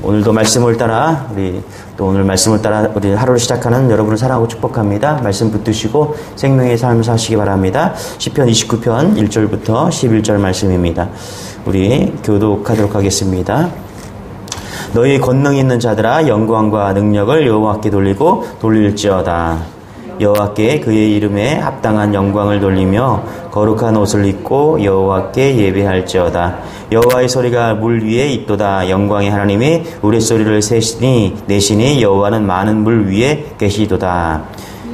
오늘도 말씀을 따라 오늘 말씀을 따라 우리 하루를 시작하는 여러분을 사랑하고 축복합니다. 말씀 붙드시고 생명의 삶을 사시기 바랍니다. 시편 29편 1절부터 11절 말씀입니다. 우리 교독하도록 하겠습니다. 너희 권능 있는 자들아 영광과 능력을 여호와께 돌리고 돌릴지어다. 여호와께 그의 이름에 합당한 영광을 돌리며 거룩한 옷을 입고 여호와께 예배할지어다. 여호와의 소리가 물 위에 있도다. 영광의 하나님이 우레소리를 내시니 여호와는 많은 물 위에 계시도다.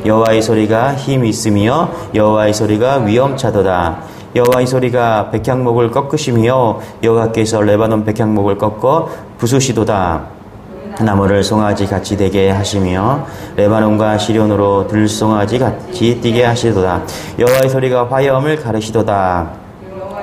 여호와의 소리가 힘이 있으며 여호와의 소리가 위엄차도다. 여호와의 소리가 백향목을 꺾으시며 여호와께서 레바논 백향목을 꺾어 부수시도다. 나무를 송아지 같이 되게 하시며 레바논과 시련으로 들송아지 같이 뛰게 하시도다. 여호와의 소리가 화염을 가르시도다.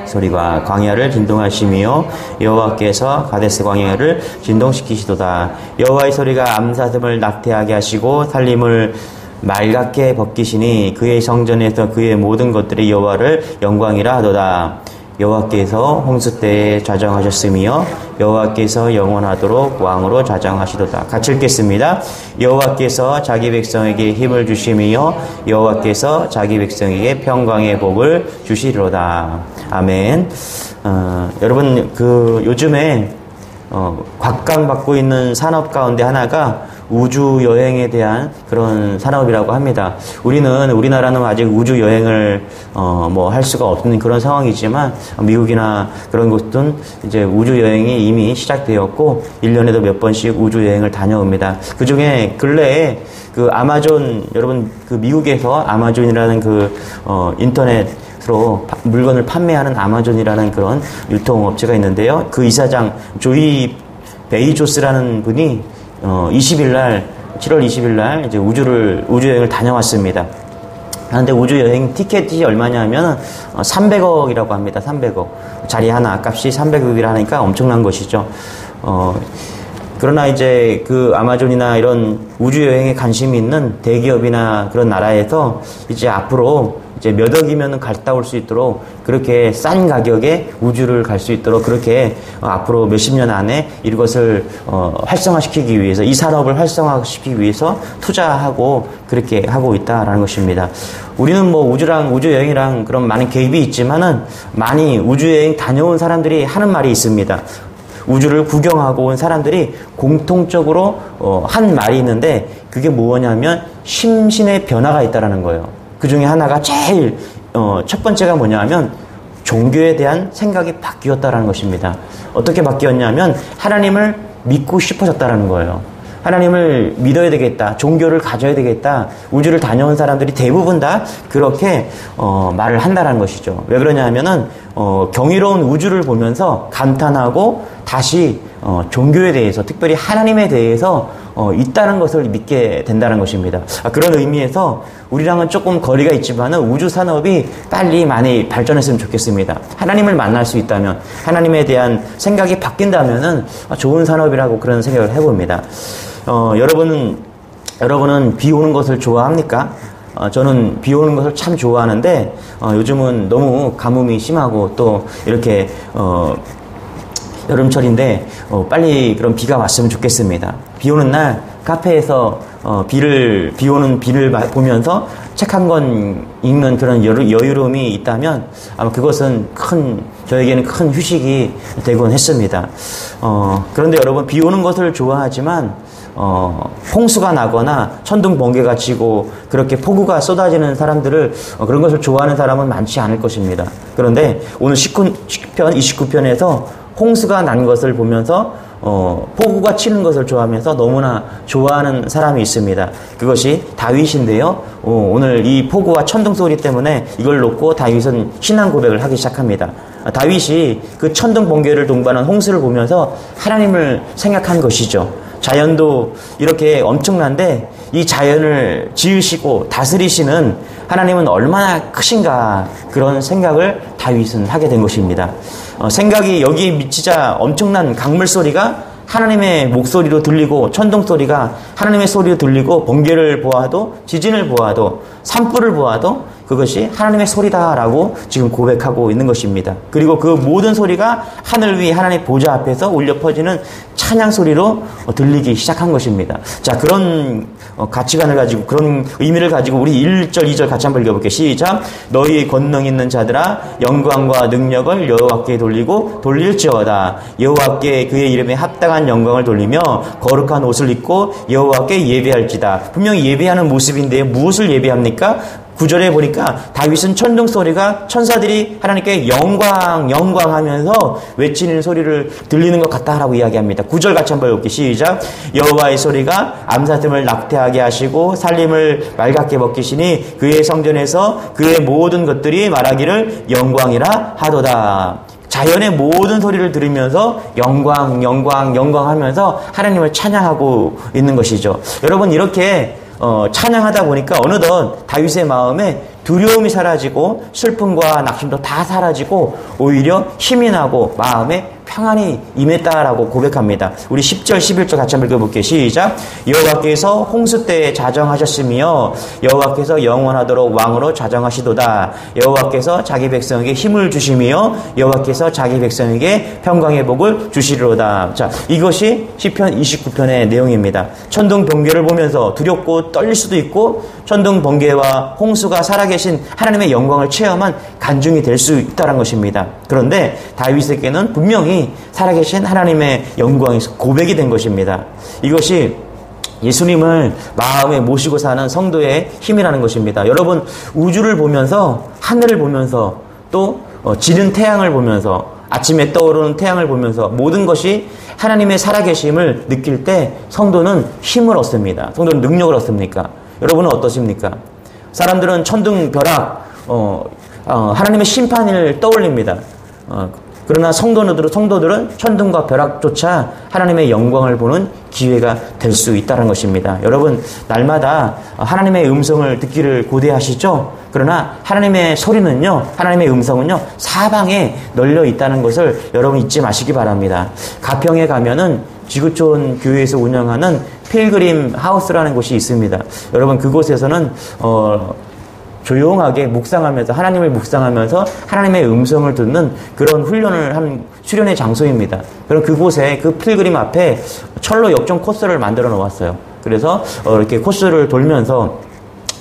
소리가 광야를 진동하시며 여호와께서 가데스 광야를 진동시키시도다. 여호와의 소리가 암사슴을 낙태하게 하시고 살림을 맑게 벗기시니 그의 성전에서 그의 모든 것들이 여호와를 영광이라 하도다. 여호와께서 홍수 때에 좌정하셨으며 여호와께서 영원하도록 왕으로 좌정하시도다. 같이 읽겠습니다. 여호와께서 자기 백성에게 힘을 주시며 여호와께서 자기 백성에게 평강의 복을 주시리로다. 아멘. 여러분 요즘에 곽강받고 있는 산업 가운데 하나가 우주 여행에 대한 그런 산업이라고 합니다. 우리나라는 아직 우주 여행을 할 수가 없는 그런 상황이지만 미국이나 그런 곳은 이제 우주 여행이 이미 시작되었고 1년에도 몇 번씩 우주 여행을 다녀옵니다. 그 중에 근래에 아마존, 여러분 미국에서 아마존이라는 인터넷으로 물건을 판매하는 아마존이라는 그런 유통업체가 있는데요. 그 이사장 조이 베이조스라는 분이 7월 20일 이제 우주여행을 다녀왔습니다. 그런데 우주여행 티켓이 얼마냐면 300억이라고 합니다. 300억. 자리 하나 값이 300억이라 하니까 엄청난 것이죠. 그러나 이제 아마존이나 이런 우주여행에 관심이 있는 대기업이나 그런 나라에서 이제 앞으로 이제 몇 억이면 갔다 올 수 있도록 그렇게 싼 가격에 우주를 갈 수 있도록 그렇게 앞으로 몇십 년 안에 이것을 활성화시키기 위해서 이 산업을 활성화시키기 위해서 투자하고 그렇게 하고 있다라는 것입니다. 우리는 우주여행이랑 그런 많은 개입이 있지만은 많이 우주여행 다녀온 사람들이 하는 말이 있습니다. 우주를 구경하고 온 사람들이 공통적으로 한 말이 있는데 그게 뭐냐면 심신의 변화가 있다라는 거예요. 그 중에 하나가 제일 첫 번째가 뭐냐면 종교에 대한 생각이 바뀌었다라는 것입니다. 어떻게 바뀌었냐면 하나님을 믿고 싶어졌다라는 거예요. 하나님을 믿어야 되겠다. 종교를 가져야 되겠다. 우주를 다녀온 사람들이 대부분 다 그렇게 말을 한다는 것이죠. 왜 그러냐면은 경이로운 우주를 보면서 감탄하고 다시 종교에 대해서 특별히 하나님에 대해서 있다는 것을 믿게 된다는 것입니다. 그런 의미에서 우리랑은 조금 거리가 있지만은 우주 산업이 빨리 많이 발전했으면 좋겠습니다. 하나님을 만날 수 있다면, 하나님에 대한 생각이 바뀐다면은 좋은 산업이라고 그런 생각을 해봅니다. 여러분은 비 오는 것을 좋아합니까? 저는 비 오는 것을 참 좋아하는데 요즘은 너무 가뭄이 심하고 또 이렇게 여름철인데 빨리 그런 비가 왔으면 좋겠습니다. 비 오는 날 카페에서 비 오는 비를 보면서 책 한 권 읽는 그런 여유로움이 있다면 아마 그것은 저에게는 큰 휴식이 되곤 했습니다. 그런데 여러분 비 오는 것을 좋아하지만 홍수가 나거나 천둥 번개가 치고 그렇게 폭우가 쏟아지는 사람들을 그런 것을 좋아하는 사람은 많지 않을 것입니다. 그런데 오늘 시편 29편에서 홍수가 난 것을 보면서 폭우가 치는 것을 좋아하면서 너무나 좋아하는 사람이 있습니다. 그것이 다윗인데요. 오늘 이 폭우와 천둥 소리 때문에 이걸 놓고 다윗은 신앙 고백을 하기 시작합니다. 다윗이 그 천둥 번개를 동반한 홍수를 보면서 하나님을 생각한 것이죠. 자연도 이렇게 엄청난데 이 자연을 지으시고 다스리시는 하나님은 얼마나 크신가 그런 생각을 다윗은 하게 된 것입니다. 생각이 여기에 미치자 엄청난 강물 소리가 하나님의 목소리로 들리고 천둥 소리가 하나님의 소리로 들리고 번개를 보아도 지진을 보아도 산불을 보아도 그것이 하나님의 소리다라고 지금 고백하고 있는 것입니다. 그리고 그 모든 소리가 하늘 위에 하나님의 보좌 앞에서 울려 퍼지는 찬양 소리로 들리기 시작한 것입니다. 자, 그런 가치관을 가지고, 그런 의미를 가지고 우리 1절, 2절 같이 한번 읽어볼게요. 시작. 너희 권능 있는 자들아 영광과 능력을 여호와께 돌리고 돌릴지어다. 여호와께 그의 이름에 합당한 영광을 돌리며 거룩한 옷을 입고 여호와께 예배할지다. 분명히 예배하는 모습인데 무엇을 예배합니까? 9절에 보니까 다윗은 천둥 소리가 천사들이 하나님께 영광 하면서 외치는 소리를 들리는 것 같다라고 이야기합니다. 9절 같이 한번 읽을게요. 시작. 여호와의 소리가 암사슴을 낙태하게 하시고 살림을 말갛게 벗기시니 그의 성전에서 그의 모든 것들이 말하기를 영광이라 하도다. 자연의 모든 소리를 들으면서 영광 하면서 하나님을 찬양하고 있는 것이죠. 여러분, 이렇게 찬양하다 보니까 어느덧 다윗의 마음에 두려움이 사라지고 슬픔과 낙심도 다 사라지고 오히려 힘이 나고 마음에 평안이 임했다라고 고백합니다. 우리 10절, 11절 같이 한번 읽어볼게요. 시작. 여호와께서 홍수 때에 자정하셨으며 여호와께서 영원하도록 왕으로 자정하시도다. 여호와께서 자기 백성에게 힘을 주시며 여호와께서 자기 백성에게 평강의 복을 주시리로다. 자, 이것이 시편 29편의 내용입니다. 천둥 번개를 보면서 두렵고 떨릴 수도 있고 천둥 번개와 홍수가 살아계신 하나님의 영광을 체험한 간증이 될 수 있다는 것입니다. 그런데 다윗에게는 분명히 살아계신 하나님의 영광이 고백이 된 것입니다. 이것이 예수님을 마음에 모시고 사는 성도의 힘이라는 것입니다. 여러분, 우주를 보면서, 하늘을 보면서, 또 지는 태양을 보면서, 아침에 떠오르는 태양을 보면서 모든 것이 하나님의 살아계심을 느낄 때 성도는 힘을 얻습니다. 성도는 능력을 얻습니까? 여러분은 어떠십니까? 사람들은 천둥, 벼락, 하나님의 심판을 떠올립니다. 그러나 성도들은 천둥과 벼락조차 하나님의 영광을 보는 기회가 될 수 있다는 것입니다. 여러분, 날마다 하나님의 음성을 듣기를 고대하시죠? 그러나 하나님의 소리는요, 하나님의 음성은요, 사방에 널려 있다는 것을 여러분 잊지 마시기 바랍니다. 가평에 가면은 지구촌 교회에서 운영하는 필그림 하우스라는 곳이 있습니다. 여러분, 그곳에서는 조용하게 묵상하면서, 하나님을 묵상하면서 하나님의 음성을 듣는 그런 훈련을 한 수련의 장소입니다. 그럼 그곳에, 그 필그림 앞에 철로 역전 코스를 만들어 놓았어요. 그래서 이렇게 코스를 돌면서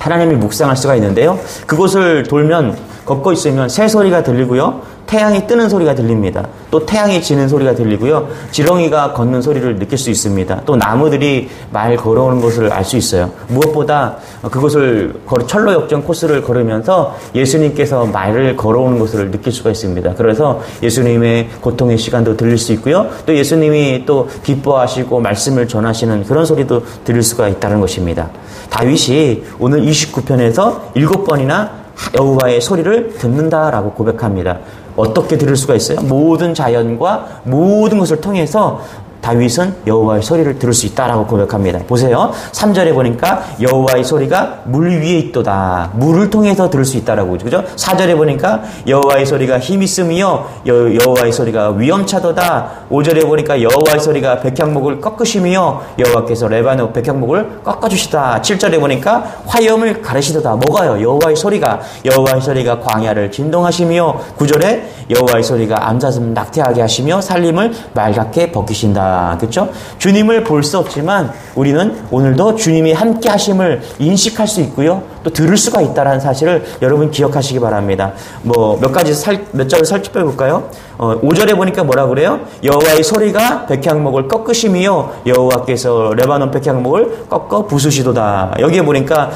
하나님을 묵상할 수가 있는데요. 그곳을 돌면, 걷고 있으면 새 소리가 들리고요. 태양이 뜨는 소리가 들립니다. 또 태양이 지는 소리가 들리고요. 지렁이가 걷는 소리를 느낄 수 있습니다. 또 나무들이 말 걸어오는 것을 알 수 있어요. 무엇보다 그것을 철로 역전 코스를 걸으면서 예수님께서 말을 걸어오는 것을 느낄 수가 있습니다. 그래서 예수님의 고통의 시간도 들릴 수 있고요. 또 예수님이 또 기뻐하시고 말씀을 전하시는 그런 소리도 들릴 수가 있다는 것입니다. 다윗이 오늘 29편에서 7번이나 여호와의 소리를 듣는다라고 고백합니다. 어떻게 들을 수가 있어요? 모든 자연과 모든 것을 통해서 다윗은 여호와의 소리를 들을 수 있다라고 고백합니다. 보세요. 3절에 보니까 여호와의 소리가 물 위에 있도다. 물을 통해서 들을 수 있다라고 그죠? 4절에 보니까 여호와의 소리가 힘 있음이요 여호와의 소리가 위엄차도다. 5절에 보니까 여호와의 소리가 백향목을 꺾으시며 여호와께서 레바논 백향목을 꺾어주시다. 7절에 보니까 화염을 가르시도다. 뭐가요? 여호와의 소리가 광야를 진동하시며 9절에 여호와의 소리가 암사슴 낙태하게 하시며 살림을 말갛게 벗기신다. 그렇죠? 주님을 볼 수 없지만 우리는 오늘도 주님이 함께 하심을 인식할 수 있고요. 또 들을 수가 있다는 사실을 여러분 기억하시기 바랍니다. 몇 절을 살펴 볼까요? 5절에 보니까 뭐라 그래요? 여호와의 소리가 백향목을 꺾으시며 여호와께서 레바논 백향목을 꺾어 부수시도다. 여기에 보니까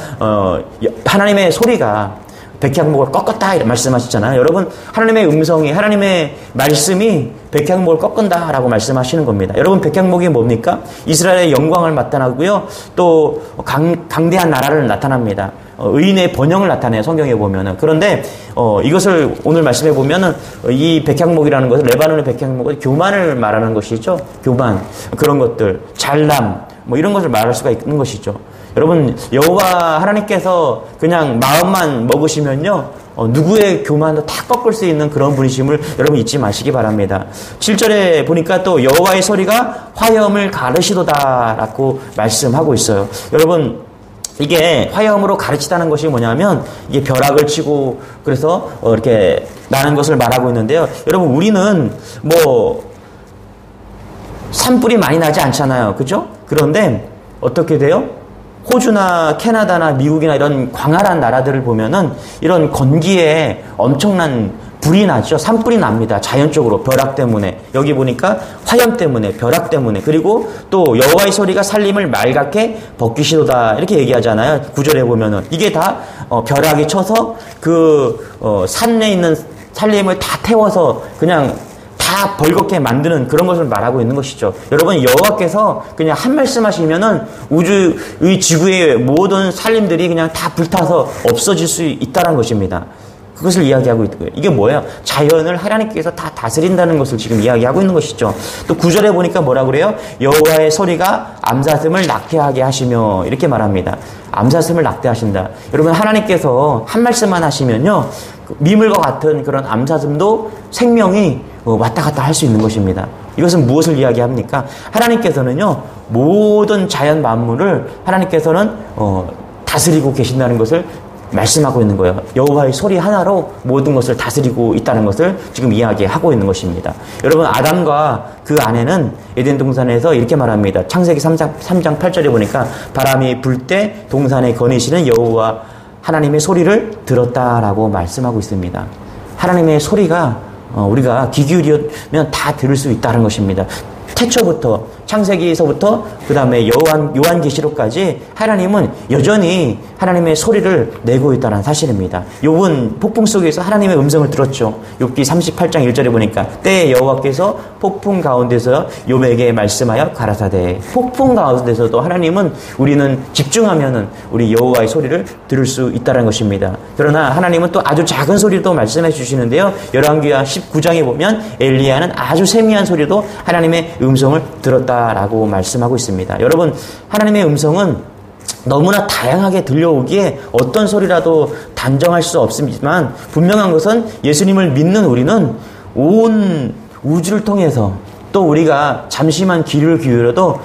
하나님의 소리가 백향목을 꺾었다 이렇게 말씀하셨잖아요. 여러분, 하나님의 음성이, 하나님의 말씀이 백향목을 꺾은다라고 말씀하시는 겁니다. 여러분, 백향목이 뭡니까? 이스라엘의 영광을 나타나고요. 또 강대한 나라를 나타납니다. 의인의 번영을 나타내요. 성경에 보면은. 그런데 이것을 오늘 말씀해 보면은 이 백향목이라는 것은, 레바논의 백향목은 교만을 말하는 것이죠. 교만, 그런 것들, 잘남, 이런 것을 말할 수가 있는 것이죠. 여러분, 여호와 하나님께서 그냥 마음만 먹으시면요, 누구의 교만도 다 꺾을 수 있는 그런 분이심을 여러분 잊지 마시기 바랍니다. 7절에 보니까 또 여호와의 소리가 화염을 가르시도다라고 말씀하고 있어요. 여러분, 이게 화염으로 가르치다는 것이 뭐냐면 이게 벼락을 치고 그래서 이렇게 나는 것을 말하고 있는데요. 여러분 우리는 뭐 산불이 많이 나지 않잖아요. 그죠? 그런데 어떻게 돼요? 호주나 캐나다나 미국이나 이런 광활한 나라들을 보면은 이런 건기에 엄청난 불이 나죠. 산불이 납니다. 자연적으로 벼락 때문에. 여기 보니까 화염 때문에, 벼락 때문에. 그리고 또 여호와의 소리가 살림을 말갛게 벗기시도다 이렇게 얘기하잖아요. 구절에 보면은 이게 다 벼락이 쳐서 산에 있는 살림을 다 태워서 그냥 다 벌겋게 만드는 그런 것을 말하고 있는 것이죠. 여러분 여호와께서 그냥 한 말씀 하시면은 우주의 지구의 모든 살림들이 그냥 다 불타서 없어질 수 있다는 것입니다. 그것을 이야기하고 있고요. 이게 뭐예요? 자연을 하나님께서 다 다스린다는 것을 지금 이야기하고 있는 것이죠. 또 9절에 보니까 뭐라고 그래요? 여호와의 소리가 암사슴을 낙태하게 하시며 이렇게 말합니다. 암사슴을 낙태하신다. 여러분 하나님께서 한 말씀만 하시면요. 미물과 같은 그런 암사슴도 생명이 왔다 갔다 할 수 있는 것입니다. 이것은 무엇을 이야기합니까? 하나님께서는요. 모든 자연 만물을 하나님께서는 다스리고 계신다는 것을 말씀하고 있는 거예요. 여호와의 소리 하나로 모든 것을 다스리고 있다는 것을 지금 이야기하고 있는 것입니다. 여러분 아담과 그 아내는 에덴 동산에서 이렇게 말합니다. 창세기 3장 8절에 보니까 바람이 불 때 동산에 거니시는 여호와 하나님의 소리를 들었다라고 말씀하고 있습니다. 하나님의 소리가 우리가 귀 기울이면 다 들을 수 있다는 것입니다. 태초부터 창세기에서부터 그 다음에 요한계시록까지 하나님은 여전히 하나님의 소리를 내고 있다는 사실입니다. 욥은 폭풍 속에서 하나님의 음성을 들었죠. 욥기 38장 1절에 보니까 때에 여호와께서 폭풍 가운데서 욥에게 말씀하여 가라사대. 폭풍 가운데서도 하나님은 우리는 집중하면은 우리 여호와의 소리를 들을 수 있다는 것입니다. 그러나 하나님은 또 아주 작은 소리도 말씀해 주시는데요. 열왕기하 19장에 보면 엘리야는 아주 세미한 소리도 하나님의 음성을 들었다라고 말씀하고 있습니다. 여러분 하나님의 음성은 너무나 다양하게 들려오기에 어떤 소리라도 단정할 수 없지만 분명한 것은 예수님을 믿는 우리는 온 우주를 통해서 또 우리가 잠시만 귀를 기울여도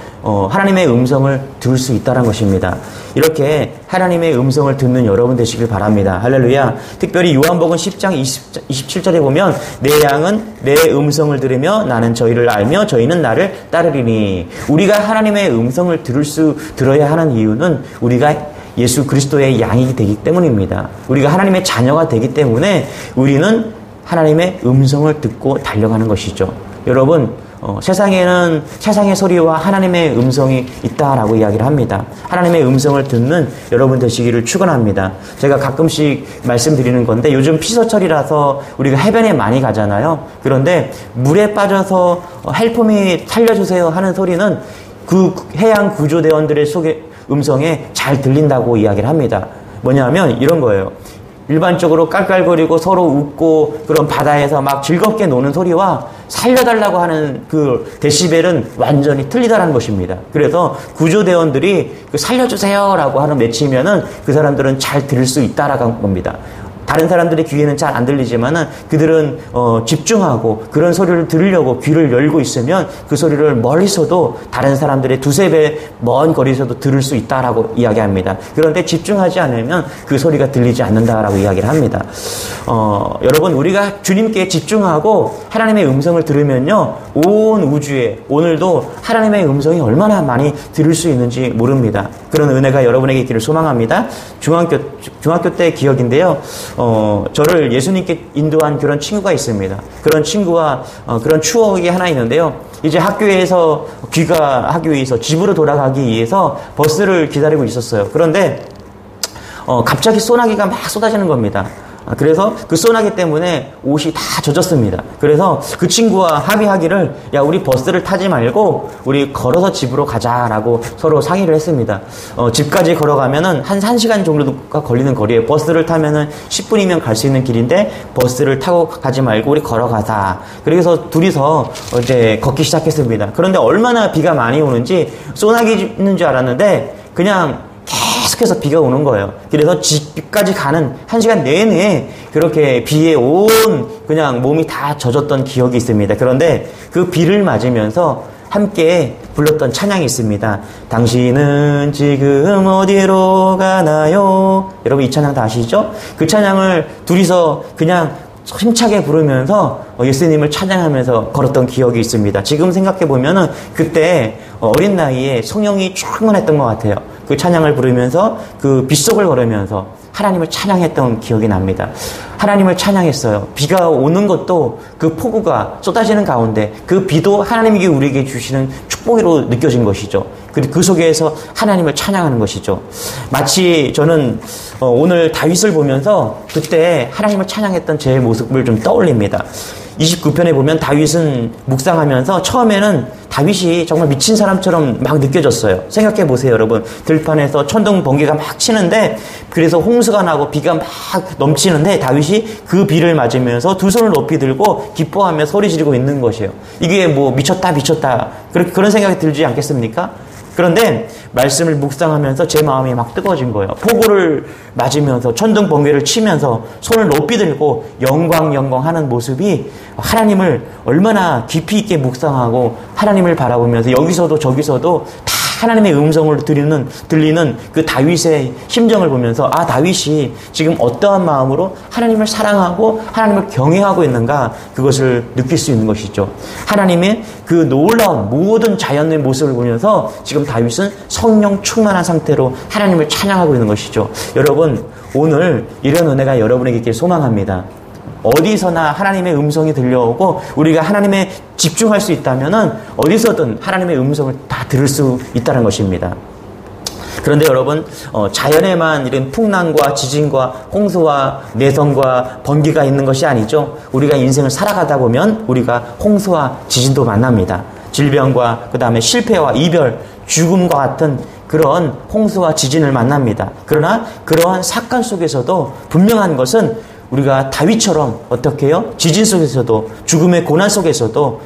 하나님의 음성을 들을 수 있다는 것입니다. 이렇게 하나님의 음성을 듣는 여러분 되시길 바랍니다. 할렐루야. 특별히 요한복음 10장 27절에 보면 내 양은 내 음성을 들으며 나는 저희를 알며 저희는 나를 따르리니. 우리가 하나님의 음성을 들어야 하는 이유는 우리가 예수 그리스도의 양이 되기 때문입니다. 우리가 하나님의 자녀가 되기 때문에 우리는 하나님의 음성을 듣고 달려가는 것이죠. 여러분 세상에는 세상의 소리와 하나님의 음성이 있다라고 이야기를 합니다. 하나님의 음성을 듣는 여러분 되시기를 축원합니다. 제가 가끔씩 말씀드리는 건데 요즘 피서철이라서 우리가 해변에 많이 가잖아요. 그런데 물에 빠져서 헬프미 살려주세요 하는 소리는 그 해양 구조대원들의 음성에 잘 들린다고 이야기를 합니다. 뭐냐면 이런 거예요. 일반적으로 깔깔거리고 서로 웃고 그런 바다에서 막 즐겁게 노는 소리와 살려달라고 하는 그 데시벨은 완전히 틀리다는 것입니다. 그래서 구조대원들이 살려주세요라고 하는 외치면은 그 사람들은 잘 들을 수 있다라는 겁니다. 다른 사람들의 귀에는 잘 안 들리지만은 그들은 집중하고 그런 소리를 들으려고 귀를 열고 있으면 그 소리를 멀리서도 다른 사람들의 두세 배 먼 거리에서도 들을 수 있다라고 이야기합니다. 그런데 집중하지 않으면 그 소리가 들리지 않는다라고 이야기를 합니다. 여러분 우리가 주님께 집중하고 하나님의 음성을 들으면요 온 우주에 오늘도 하나님의 음성이 얼마나 많이 들을 수 있는지 모릅니다. 그런 은혜가 여러분에게 있기를 소망합니다. 중학교 때 기억인데요. 저를 예수님께 인도한 그런 친구가 있습니다. 그런 친구와 그런 추억이 하나 있는데요. 이제 학교에서 귀가하기 위해서 집으로 돌아가기 위해서 버스를 기다리고 있었어요. 그런데 갑자기 소나기가 막 쏟아지는 겁니다. 그래서 그 소나기 때문에 옷이 다 젖었습니다. 그래서 그 친구와 합의하기를 야 우리 버스를 타지 말고 우리 걸어서 집으로 가자라고 서로 상의를 했습니다. 집까지 걸어가면은 한 1시간 정도가 걸리는 거리에 버스를 타면은 10분이면 갈 수 있는 길인데 버스를 타고 가지 말고 우리 걸어가자. 그래서 둘이서 이제 걷기 시작했습니다. 그런데 얼마나 비가 많이 오는지 소나기 있는 줄 알았는데 그냥 계속해서 비가 오는 거예요. 그래서 집까지 가는 1시간 내내 그렇게 비에 온 그냥 몸이 다 젖었던 기억이 있습니다. 그런데 그 비를 맞으면서 함께 불렀던 찬양이 있습니다. 당신은 지금 어디로 가나요? 여러분 이 찬양 다 아시죠? 그 찬양을 둘이서 그냥 힘차게 부르면서 예수님을 찬양하면서 걸었던 기억이 있습니다. 지금 생각해보면은 그때 어린 나이에 성령이 충만했던 것 같아요. 그 찬양을 부르면서 그 빗속을 걸으면서 하나님을 찬양했던 기억이 납니다. 하나님을 찬양했어요. 비가 오는 것도 그 폭우가 쏟아지는 가운데 그 비도 하나님이 우리에게 주시는 축복으로 느껴진 것이죠. 그 속에서 하나님을 찬양하는 것이죠. 마치 저는 오늘 다윗을 보면서 그때 하나님을 찬양했던 제 모습을 좀 떠올립니다. 29편에 보면 다윗은 묵상하면서 처음에는 다윗이 정말 미친 사람처럼 막 느껴졌어요. 생각해 보세요, 여러분. 들판에서 천둥 번개가 막 치는데 그래서 홍수가 나고 비가 막 넘치는데 다윗이 그 비를 맞으면서 두 손을 높이 들고 기뻐하며 소리 지르고 있는 것이에요. 이게 뭐 미쳤다 그런 생각이 들지 않겠습니까? 그런데 말씀을 묵상하면서 제 마음이 막 뜨거워진 거예요. 폭우를 맞으면서 천둥 번개를 치면서 손을 높이 들고 영광 하는 모습이 하나님을 얼마나 깊이 있게 묵상하고 하나님을 바라보면서 여기서도 저기서도 다 하나님의 음성을 들리는 그 다윗의 심정을 보면서 다윗이 지금 어떠한 마음으로 하나님을 사랑하고 하나님을 경외하고 있는가 그것을 느낄 수 있는 것이죠. 하나님의 그 놀라운 모든 자연의 모습을 보면서 지금 다윗은 성령 충만한 상태로 하나님을 찬양하고 있는 것이죠. 여러분 오늘 이런 은혜가 여러분에게 있길 소망합니다. 어디서나 하나님의 음성이 들려오고 우리가 하나님에 집중할 수 있다면은 어디서든 하나님의 음성을 다 들을 수 있다는 것입니다. 그런데 여러분 자연에만 이런 풍랑과 지진과 홍수와 내성과 번개가 있는 것이 아니죠. 우리가 인생을 살아가다 보면 우리가 홍수와 지진도 만납니다. 질병과 그 다음에 실패와 이별, 죽음과 같은 그런 홍수와 지진을 만납니다. 그러나 그러한 사건 속에서도 분명한 것은 우리가 다윗처럼 어떻게 해요? 지진 속에서도 죽음의 고난 속에서도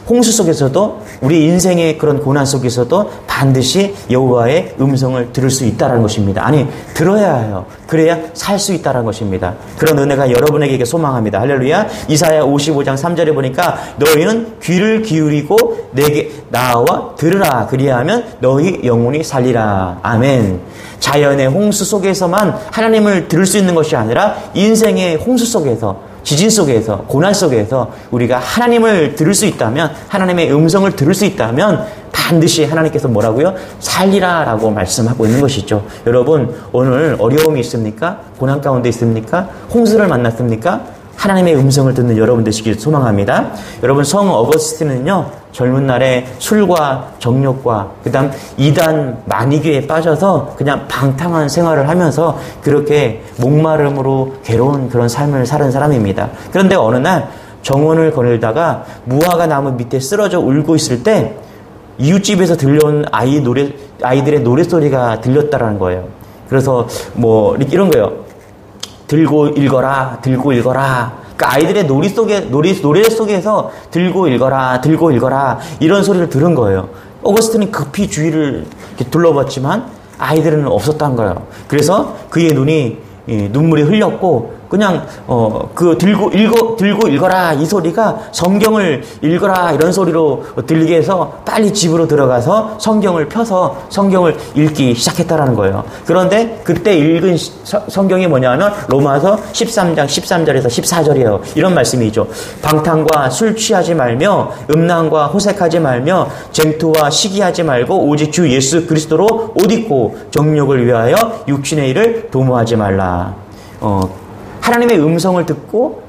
홍수 속에서도 우리 인생의 그런 고난 속에서도 반드시 여호와의 음성을 들을 수 있다는 것입니다. 아니 들어야 해요. 그래야 살 수 있다는 것입니다. 그런 은혜가 여러분에게 소망합니다. 할렐루야. 이사야 55장 3절에 보니까 너희는 귀를 기울이고 내게 나와 들으라. 그리하면 너희 영혼이 살리라. 아멘. 자연의 홍수 속에서만 하나님을 들을 수 있는 것이 아니라 인생의 홍수 속에서 지진 속에서 고난 속에서 우리가 하나님을 들을 수 있다면 하나님의 음성을 들을 수 있다면 반드시 하나님께서 뭐라고요? 살리라 라고 말씀하고 있는 것이죠. 여러분 오늘 어려움이 있습니까? 고난 가운데 있습니까? 홍수를 만났습니까? 하나님의 음성을 듣는 여러분 되시길 소망합니다. 여러분 성 어거스틴은요 젊은 날에 술과 정욕과 그 다음 이단 만이교에 빠져서 그냥 방탕한 생활을 하면서 그렇게 목마름으로 괴로운 그런 삶을 사는 사람입니다. 그런데 어느 날 정원을 거닐다가 무화과 나무 밑에 쓰러져 울고 있을 때 이웃집에서 들려온 아이들의 노랫소리가 들렸다라는 거예요. 그래서 뭐 이런 거예요. 들고 읽어라, 들고 읽어라. 그러니까 아이들의 노래 속에서 들고 읽어라, 들고 읽어라 이런 소리를 들은 거예요. 어거스틴이 급히 주위를 이렇게 둘러봤지만 아이들은 없었다는 거예요. 그래서 그의 눈물이 흘렸고 그냥 그 들고 읽어라 이 소리가 성경을 읽어라 이런 소리로 들리게 해서 빨리 집으로 들어가서 성경을 펴서 성경을 읽기 시작했다라는 거예요. 그런데 그때 읽은 성경이 뭐냐면 로마서 13장 13절에서 14절이에요. 이런 말씀이죠. 방탕과 술 취하지 말며 음란과 호색하지 말며 쟁투와 시기하지 말고 오직 주 예수 그리스도로 옷 입고 정욕을 위하여 육신의 일을 도모하지 말라. 하나님의 음성을 듣고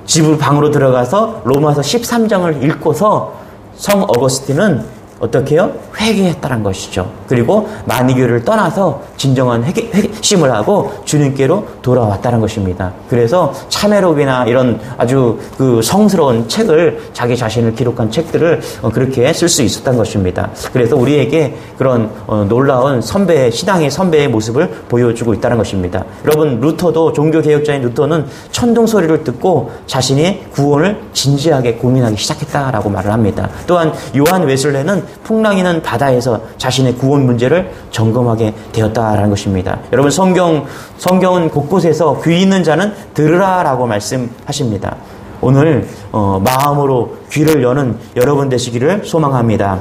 집으로 방으로 들어가서 로마서 13장을 읽고서 성 어거스틴은 어떻게 해요? 회개했다는 것이죠. 그리고 만이교를 떠나서 진정한 회심을 하고 주님께로 돌아왔다는 것입니다. 그래서 참회록이나 이런 아주 그 성스러운 책을 자기 자신을 기록한 책들을 그렇게 쓸 수 있었던 것입니다. 그래서 우리에게 그런 놀라운 신앙의 선배의 모습을 보여주고 있다는 것입니다. 여러분 루터도 종교개혁자인 루터는 천둥 소리를 듣고 자신의 구원을 진지하게 고민하기 시작했다라고 말을 합니다. 또한 요한 웨슬레는 풍랑이는 바다에서 자신의 구원 문제를 점검하게 되었다라는 것입니다. 여러분 성경은 곳곳에서 귀 있는 자는 들으라라고 말씀하십니다. 오늘 마음으로 귀를 여는 여러분 되시기를 소망합니다.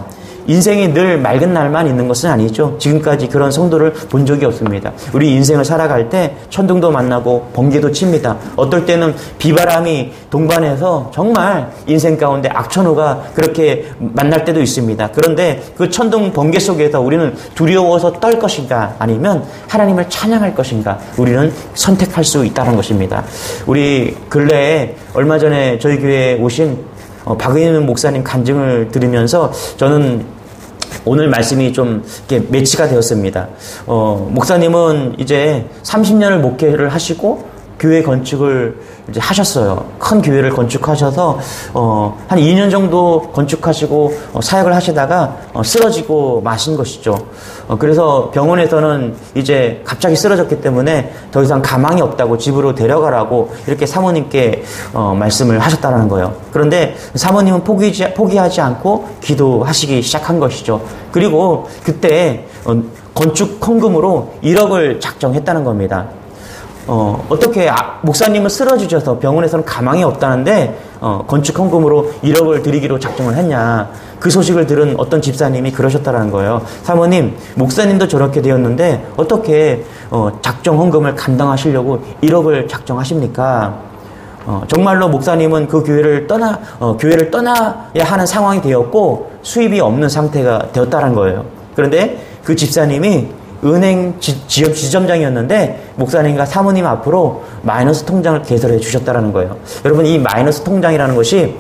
인생이 늘 맑은 날만 있는 것은 아니죠. 지금까지 그런 성도를 본 적이 없습니다. 우리 인생을 살아갈 때 천둥도 만나고 번개도 칩니다. 어떨 때는 비바람이 동반해서 정말 인생 가운데 악천후가 그렇게 만날 때도 있습니다. 그런데 그 천둥 번개 속에서 우리는 두려워서 떨 것인가 아니면 하나님을 찬양할 것인가 우리는 선택할 수 있다는 것입니다. 우리 근래에 얼마 전에 저희 교회에 오신 박의윤 목사님 간증을 들으면서 저는 오늘 말씀이 좀 이렇게 매치가 되었습니다. 목사님은 이제 30년을 목회를 하시고 교회 건축을 이제 하셨어요. 큰 교회를 건축하셔서 한 2년 정도 건축하시고 사역을 하시다가 쓰러지고 마신 것이죠. 그래서 병원에서는 이제 갑자기 쓰러졌기 때문에 더 이상 가망이 없다고 집으로 데려가라고 이렇게 사모님께 말씀을 하셨다는 거예요. 그런데 사모님은 포기하지 않고 기도하시기 시작한 것이죠. 그리고 그때 건축 헌금으로 1억을 작정했다는 겁니다. 어떻게 목사님은 쓰러지셔서 병원에서는 가망이 없다는데 건축 헌금으로 1억을 드리기로 작정을 했냐. 그 소식을 들은 어떤 집사님이 그러셨다는 거예요. 사모님, 목사님도 저렇게 되었는데 어떻게 작정 헌금을 감당하시려고 1억을 작정하십니까? 정말로 목사님은 그 교회를 떠나야 하는 상황이 되었고 수입이 없는 상태가 되었다는 거예요. 그런데 그 집사님이 은행 지역 지점장이었는데 목사님과 사모님 앞으로 마이너스 통장을 개설해 주셨다는 거예요. 여러분, 이 마이너스 통장이라는 것이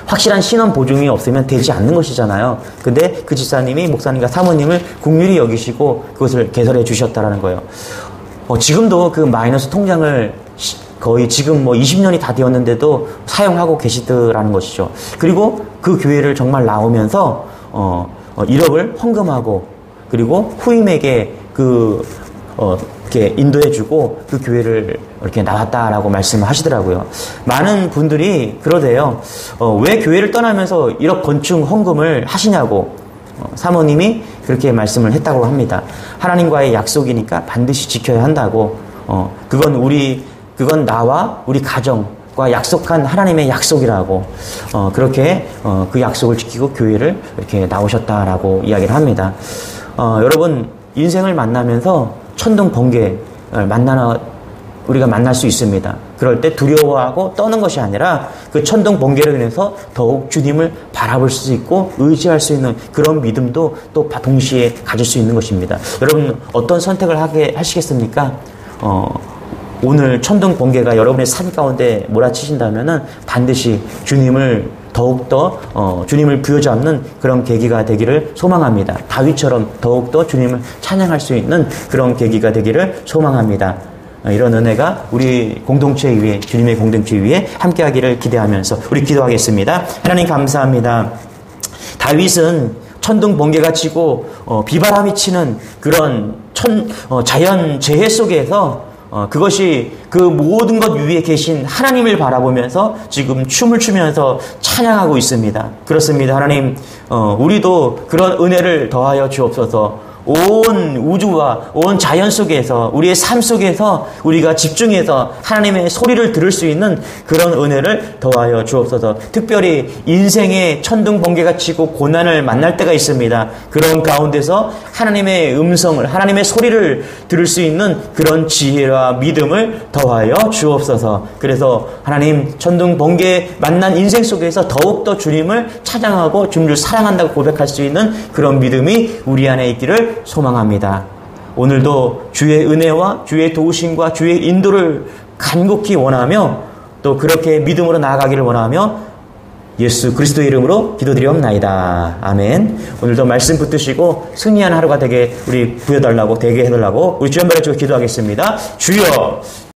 확실한 신원 보증이 없으면 되지 않는 것이잖아요. 근데 그 집사님이 목사님과 사모님을 긍휼히 여기시고 그것을 개설해 주셨다는 거예요. 지금도 그 마이너스 통장을 거의 지금 20년이 다 되었는데도 사용하고 계시더라는 것이죠. 그리고 그 교회를 정말 나오면서 1억을 헌금하고 그리고 후임에게 이렇게 인도해주고 그 교회를 이렇게 나왔다라고 말씀을 하시더라고요. 많은 분들이 그러대요. 왜 교회를 떠나면서 1억 건축 헌금을 하시냐고 사모님이 그렇게 말씀을 했다고 합니다. 하나님과의 약속이니까 반드시 지켜야 한다고. 그건 나와 우리 가정과 약속한 하나님의 약속이라고. 그렇게 그 약속을 지키고 교회를 이렇게 나오셨다라고 이야기를 합니다. 여러분, 인생을 만나면서 천둥 번개 우리가 만날 수 있습니다. 그럴 때 두려워하고 떠는 것이 아니라 그 천둥 번개로 인해서 더욱 주님을 바라볼 수 있고 의지할 수 있는 그런 믿음도 또 동시에 가질 수 있는 것입니다. 여러분, 어떤 선택을 하시겠습니까? 오늘 천둥 번개가 여러분의 삶 가운데 몰아치신다면은 반드시 주님을 더욱더 주님을 부여잡는 그런 계기가 되기를 소망합니다. 다윗처럼 더욱더 주님을 찬양할 수 있는 그런 계기가 되기를 소망합니다. 이런 은혜가 우리 공동체 위에, 주님의 공동체 위에 함께하기를 기대하면서 우리 기도하겠습니다. 하나님 감사합니다. 다윗은 천둥 번개가 치고 비바람이 치는 그런 자연 재해 속에서 그것이 그 모든 것 위에 계신 하나님을 바라보면서 지금 춤을 추면서 찬양하고 있습니다. 그렇습니다. 하나님, 우리도 그런 은혜를 더하여 주옵소서. 온 우주와 온 자연 속에서 우리의 삶 속에서 우리가 집중해서 하나님의 소리를 들을 수 있는 그런 은혜를 더하여 주옵소서. 특별히 인생의 천둥 번개가 치고 고난을 만날 때가 있습니다. 그런 가운데서 하나님의 음성을, 하나님의 소리를 들을 수 있는 그런 지혜와 믿음을 더하여 주옵소서. 그래서 하나님, 천둥 번개 만난 인생 속에서 더욱더 주님을 찬양하고 주님을 사랑한다고 고백할 수 있는 그런 믿음이 우리 안에 있기를 소망합니다. 오늘도 주의 은혜와 주의 도우심과 주의 인도를 간곡히 원하며 또 그렇게 믿음으로 나아가기를 원하며 예수 그리스도의 이름으로 기도드리옵나이다. 아멘. 오늘도 말씀 붙드시고 승리하는 하루가 되게 우리 되게 해달라고 우리 주연별의 주고 기도하겠습니다. 주여